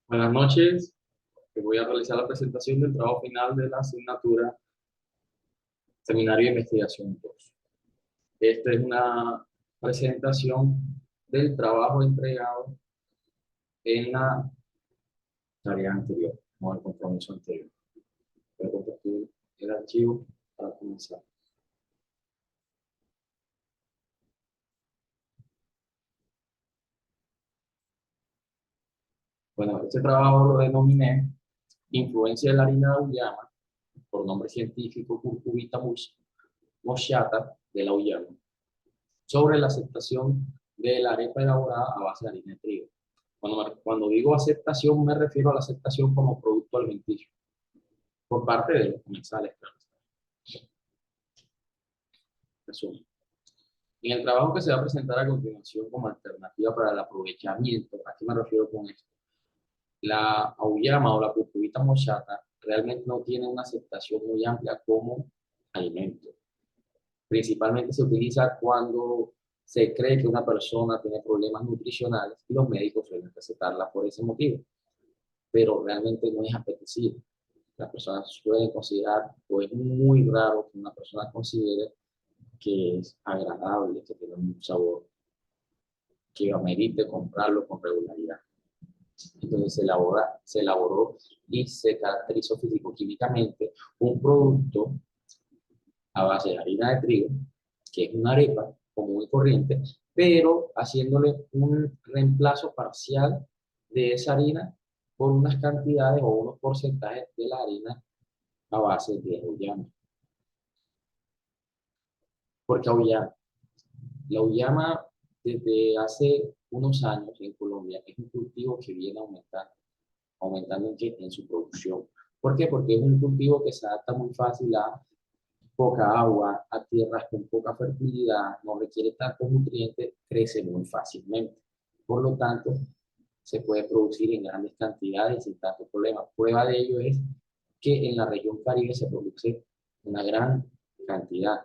Buenas noches. Voy a realizar la presentación del trabajo final de la asignatura Seminario de Investigación 2. Esta es una presentación del trabajo entregado en la tarea anterior, o el compromiso anterior. Voy a compartir el archivo para comenzar. Bueno, este trabajo lo denominé Influencia de la harina de auyama, por nombre científico Cucurbita moschata de la auyama, sobre la aceptación de la arepa elaborada a base de harina de trigo. Cuando digo aceptación, me refiero a la aceptación como producto alimenticio por parte de los comensales. Resumen. En el trabajo que se va a presentar a continuación como alternativa para el aprovechamiento, ¿a qué me refiero con esto? La auyama o la cucurbita moschata realmente no tiene una aceptación muy amplia como alimento. Principalmente se utiliza cuando se cree que una persona tiene problemas nutricionales y los médicos suelen recetarla por ese motivo, pero realmente no es apetecible. Las personas suelen considerar, o es muy raro que una persona considere que es agradable, que tiene un sabor que amerite comprarlo con regularidad. Entonces se elaboró y se caracterizó físico-químicamente un producto a base de harina de trigo, que es una arepa común y corriente, pero haciéndole un reemplazo parcial de esa harina por unas cantidades o unos porcentajes de la harina a base de auyama. Porque la auyama desde hace unos años en Colombia es un cultivo que viene aumentando en su producción. ¿Por qué? Porque es un cultivo que se adapta muy fácil a poca agua, a tierras con poca fertilidad, no requiere tantos nutrientes, crece muy fácilmente. Por lo tanto, se puede producir en grandes cantidades sin tanto problema. Prueba de ello es que en la región Caribe se produce una gran cantidad.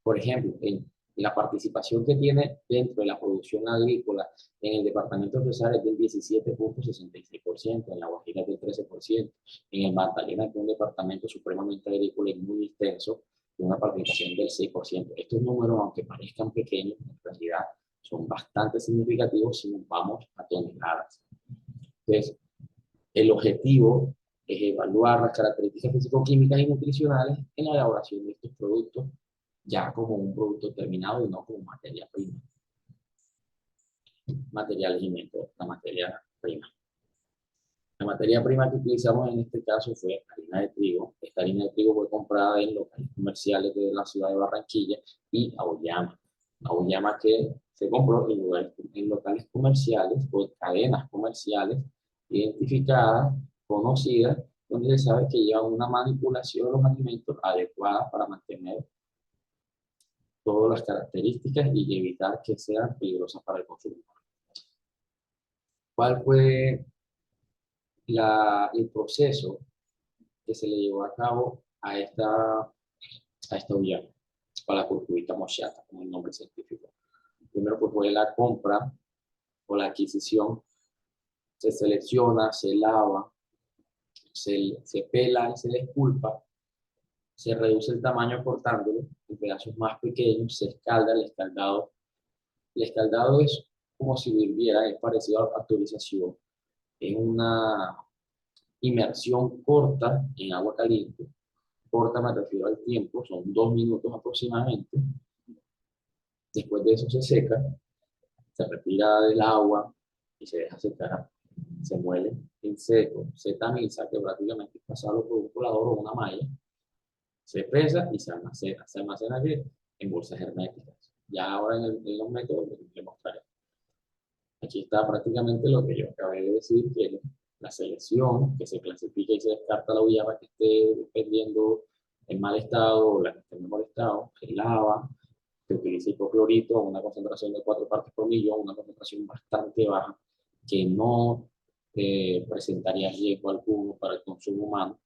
Por ejemplo, en la participación que tiene dentro de la producción agrícola en el departamento de Cesar es del 17,66%, en la Guajira es del 13%, en el Magdalena, que es un departamento supremamente agrícola y muy extenso, de una participación del 6%. Estos números, aunque parezcan pequeños, en realidad son bastante significativos si nos vamos a toneladas. Entonces, el objetivo es evaluar las características físico-químicas y nutricionales en la elaboración de estos productos ya como un producto terminado y no como materia prima. Material alimento, la materia prima. La materia prima que utilizamos en este caso fue harina de trigo. Esta harina de trigo fue comprada en locales comerciales de la ciudad de Barranquilla y auyama. Auyama que se compró en locales comerciales o cadenas comerciales identificadas, conocidas, donde se sabe que llevan una manipulación de los alimentos adecuada para mantener todas las características y evitar que sean peligrosas para el consumidor. ¿Cuál fue el proceso que se le llevó a cabo a esta ullana, a la cucurbita moschata, como el nombre científico? Primero pues fue la compra o la adquisición, se selecciona, se lava, se pela y se despulpa, se reduce el tamaño cortándolo en pedazos más pequeños, se escalda el escaldado es como si hirviera, es parecido a la pasteurización, es una inmersión corta en agua caliente, corta me refiero al tiempo, son 2 minutos aproximadamente. Después de eso se seca, se retira del agua y se deja secar, se muele en seco, se tamiza, que prácticamente es pasarlo por un colador o una malla, se pesa y se almacena ¿qué? En bolsas herméticas. Ya ahora en los métodos les mostraré. Aquí está prácticamente lo que yo acabé de decir, que es la selección, que se clasifica y se descarta la auyama que esté perdiendo en mal estado o la que esté en mejor estado, se lava, se utiliza hipoclorito a una concentración de 4 partes por millón, una concentración bastante baja, que no presentaría riesgo alguno para el consumo humano,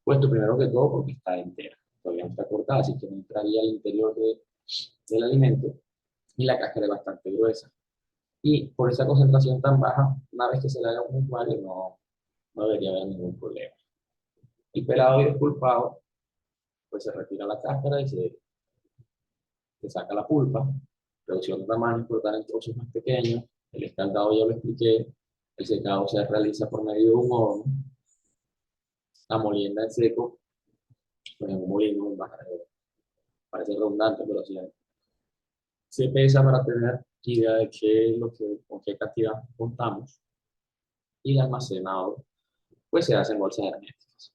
puesto primero que todo porque está entera, todavía no está cortada, así que no entraría al interior del alimento, y la cáscara es bastante gruesa. Y por esa concentración tan baja, una vez que se le haga un usuario, no debería haber ningún problema. El pelado y desculpado, pues se retira la cáscara y se saca la pulpa, reducción de tamaño, cortar en trozos más pequeños. El escaldado ya lo expliqué, el secado se realiza por medio de un horno, la molienda en seco, pues en un molino, un bajadero. Parece redundante, pero sí se pesa para tener idea de con qué cantidad contamos, y el almacenado pues se hace en bolsas herméticas.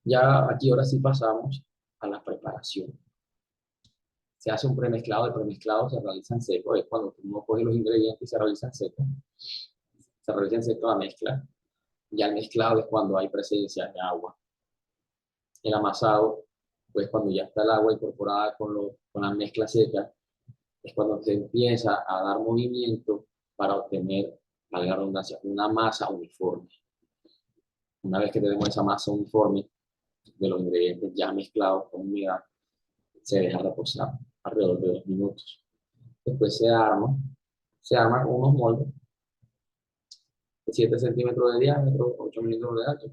Ya aquí ahora sí pasamos a la preparación. Se hace un premezclado, el premezclado se realiza en seco, es cuando uno coge los ingredientes y se realiza en seco. Se realiza en seco la mezcla. Ya el mezclado es cuando hay presencia de agua. El amasado, pues cuando ya está el agua incorporada con la mezcla seca, es cuando se empieza a dar movimiento para obtener, valga la redundancia, una masa uniforme. Una vez que tenemos esa masa uniforme de los ingredientes ya mezclados con humedad, se deja reposar alrededor de 2 minutos. Después se arma con unos moldes de 7 centímetros de diámetro, 8 milímetros de alto.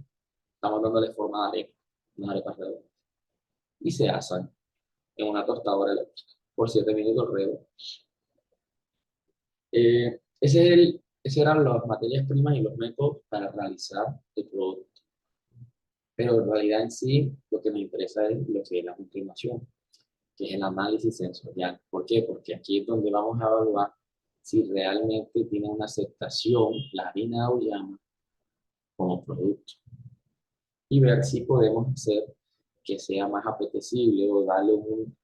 Estamos dándole forma de arepa, unas arepas redondas. Y se asan en una tostadora eléctrica por 7 minutos alrededor. Esas eran las materias primas y los métodos para realizar el producto. Pero en realidad en sí, lo que me interesa es lo que es la continuación, que es el análisis sensorial. ¿Por qué? Porque aquí es donde vamos a evaluar si realmente tiene una aceptación la harina de auyama como producto. Y ver si podemos hacer que sea más apetecible o darle un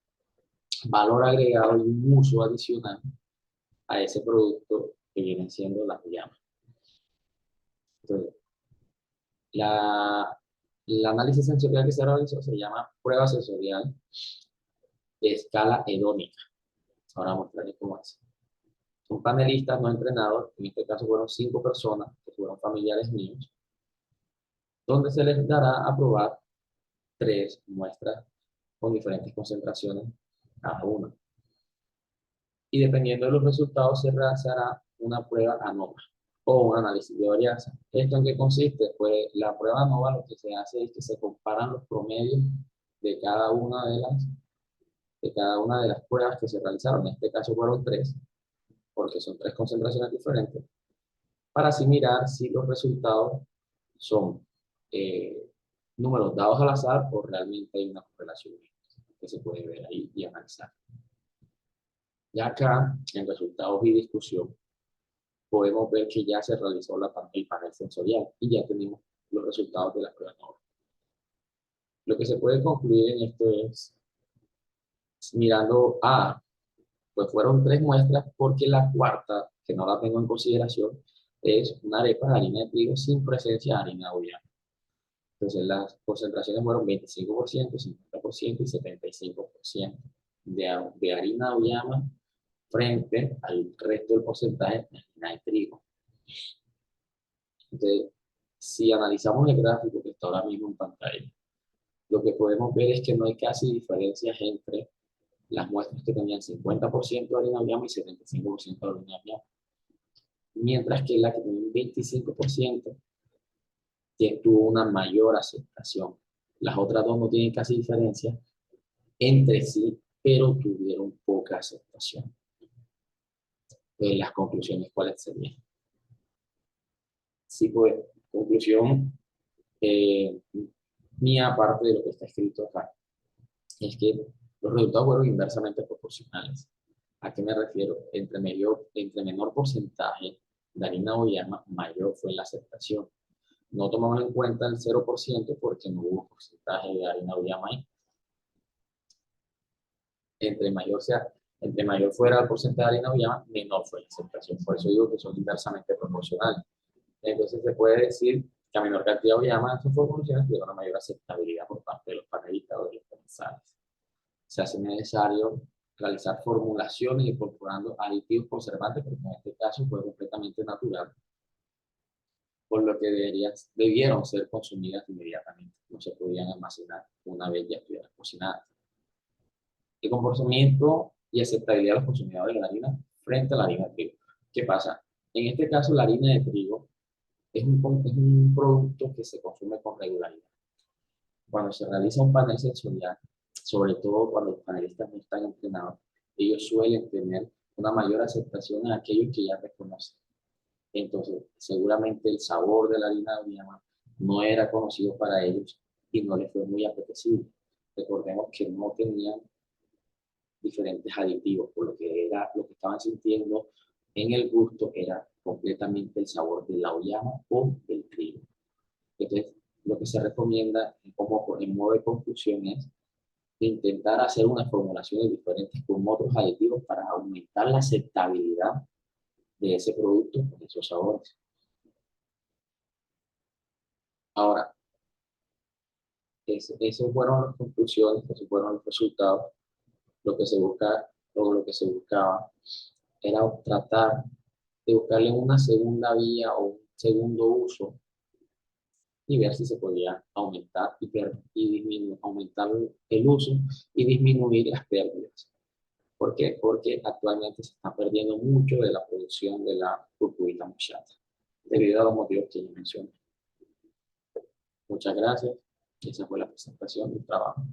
valor agregado y un uso adicional a ese producto que viene siendo la auyama. Entonces, el análisis sensorial que se realizó se llama prueba sensorial de escala hedónica. Ahora mostrarles cómo es. Son panelistas no entrenados, en este caso fueron 5 personas, que fueron familiares míos, donde se les dará a probar 3 muestras con diferentes concentraciones cada una. Y dependiendo de los resultados se realizará una prueba ANOVA o un análisis de varianza. ¿Esto en qué consiste? Pues la prueba ANOVA lo que se hace es que se comparan los promedios de cada una de las pruebas que se realizaron. En este caso fueron 3, porque son 3 concentraciones diferentes, para así mirar si los resultados son números dados al azar o realmente hay una correlación que se puede ver ahí y analizar. Ya acá, en resultados y discusión, podemos ver que ya se realizó el panel sensorial y ya tenemos los resultados de la prueba NOVA. Lo que se puede concluir en esto es, mirando pues fueron 3 muestras, porque la cuarta, que no la tengo en consideración, es una arepa de harina de trigo sin presencia de harina de auyama. Entonces las concentraciones fueron 25%, 50% y 75% de harina de auyama frente al resto del porcentaje de harina de trigo. Entonces, si analizamos el gráfico que está ahora mismo en pantalla, lo que podemos ver es que no hay casi diferencias entre las muestras que tenían 50% de harina de auyama y 75% de harina de auyama. Mientras que la que tenía un 25% tuvo una mayor aceptación. Las otras dos no tienen casi diferencia entre sí, pero tuvieron poca aceptación. Las conclusiones, ¿cuáles serían? Sí, pues, conclusión mía, aparte de lo que está escrito acá, es que los resultados fueron inversamente proporcionales. ¿A qué me refiero? Entre menor porcentaje de harina de auyama, mayor fue la aceptación. No tomamos en cuenta el 0% porque no hubo porcentaje de harina de auyama ahí. Entre mayor fuera el porcentaje de harina de auyama, menor fue la aceptación. Por eso digo que son inversamente proporcionales. Entonces se puede decir que a menor cantidad de auyama esas formulaciones tienen una mayor aceptabilidad por parte de los panelistas o de los comensales. Se hace necesario realizar formulaciones incorporando aditivos conservantes, porque en este caso fue completamente natural, por lo que debieron ser consumidas inmediatamente. No se podían almacenar una vez ya estuvieran cocinadas. El comportamiento y aceptabilidad de los consumidores de la harina frente a la harina de trigo. ¿Qué pasa? En este caso, la harina de trigo es un producto que se consume con regularidad. Cuando se realiza un panel sensorial, sobre todo cuando los panelistas no están entrenados, ellos suelen tener una mayor aceptación a aquellos que ya reconocen. Entonces, seguramente el sabor de la harina de auyama no era conocido para ellos y no les fue muy apetecible. Recordemos que no tenían diferentes aditivos, por lo que era lo que estaban sintiendo en el gusto era completamente el sabor de la auyama o del trigo. Entonces, lo que se recomienda como en modo de conclusión es intentar hacer unas formulaciones diferentes con otros aditivos para aumentar la aceptabilidad de ese producto con esos sabores. Ahora, esas fueron las conclusiones, esos fueron los resultados. Lo que se busca, o lo que se buscaba era tratar de buscarle una segunda vía o un segundo uso y ver si se podía aumentar y disminuir, aumentar el uso y disminuir las pérdidas. ¿Por qué? Porque actualmente se está perdiendo mucho de la producción de la curcubita moschata, debido a los motivos que yo mencioné. Muchas gracias. Esa fue la presentación del trabajo.